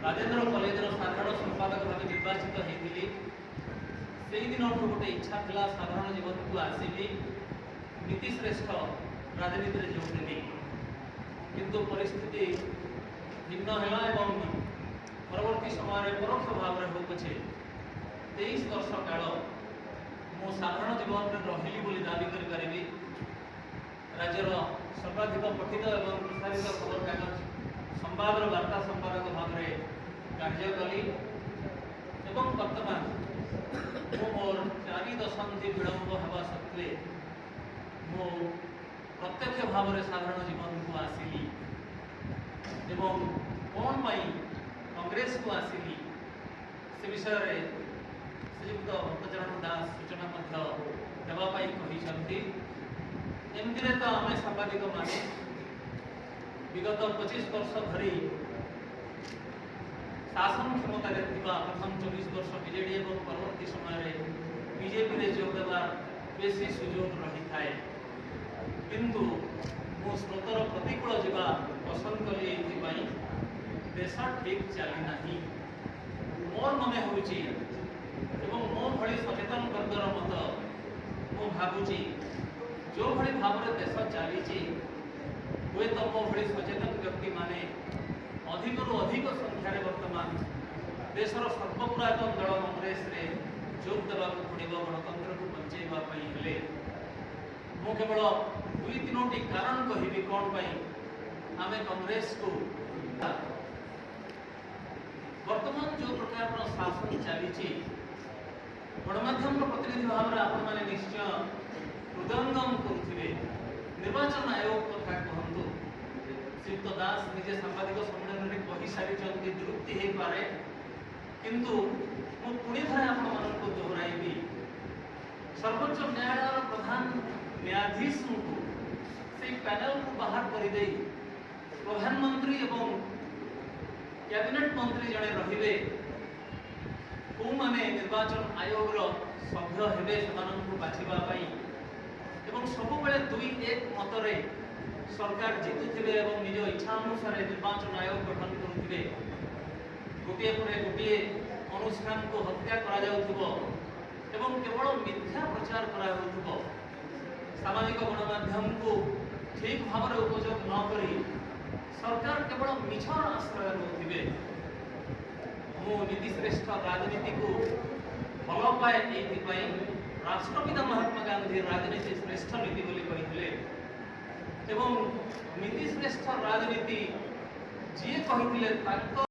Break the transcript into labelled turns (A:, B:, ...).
A: राजेन्द्र कॉलेजर साधारण संपादक भाव निर्वाचित होती से दिन गोटे इच्छा था साधारण जीवन को आसवि नीति श्रेष्ठ राजनीति में जोड़ेनि किंतु परिस्थिति भिन्न है परवर्ती समय परोक्ष भाव में हो पछे 23 वर्ष काल मो साधारण जीवन में रही बोली दावी करि राज्यर सर्वाधिक पठित और प्रसारित खबर कागज संवादर वार्ता संपादक भाव में कार्य कली एवं वर्तमान मो मोर 4 दशंधि विलंब हवा सत्वे मो प्रत्यक्ष भाव में साधारण जीवन को आसिली एवं कौन पाई कांग्रेस को आसिली से विषय में श्रीयुक्त भक्तचरण दास सूचना देवाई एमती तो आम सांबादिक मान विगत 25 वर्ष धरी शासन क्षमतार प्रथम 24 वर्ष बीजेडी और परवर्ती समय बीजेपी रे जोग देवार बेसी सुजोग रही थाए किंतु मो स्रोतर प्रतिकूल जावा पसंद कली देश ठीक चली ना मोर मन हो मो भली सचेतन वर्गर मत मु भावुची जो भली भाव में देश चली हुए तो मो भली सचेतन व्यक्ति माने अधिक रु अधिक संख्यार वर्तमान देशर सर्वपुरातन दल कांग्रेस रे जोग देवाक पड़ो गणतंत्र को बचाइवाई हेले मु केवल 2-3टी कारण कहि कौन आम कांग्रेस को वर्तमान जो प्रकार शासन चली गणमाध्यम प्रतिनिधि भाव में आपण मैंने निश्चय हृदयंगम करुवे निर्वाचन आयोग कथा कहतु श्रीयुक्त दास निजे सांबादिक सम्मेलन में कही सारी निवृत्ति हो पारे किंतु मु पुणी थे आपको दोहराइबी सर्वोच्च न्यायालय प्रधान न्यायाधीश को से पैनल को बाहर कर दे प्रधानमंत्री एवं कैबिनेट मंत्री जड़े रे को माने निर्वाचन आयोग सभ्य हेबे से बाछवाई एवं सब 2-1 मतरे सरकार जितुवे और निज इच्छा अनुसार निर्वाचन आयोग गठन करुवे गोटे पर गोटे अनुष्ठान को हत्या एवं केवल मिथ्या प्रचार करा सामाजिक गणमाध्यम को ठीक भाव में उपयोग न करी सरकार केवल मिछर आश्रय नौथिबे मु नीति श्रेष्ठ राजनीति को भल पाए ये राष्ट्रपिता महात्मा गांधी राजनीति श्रेष्ठ नीति बोली कही एवं नीति श्रेष्ठ राजनीति जी कही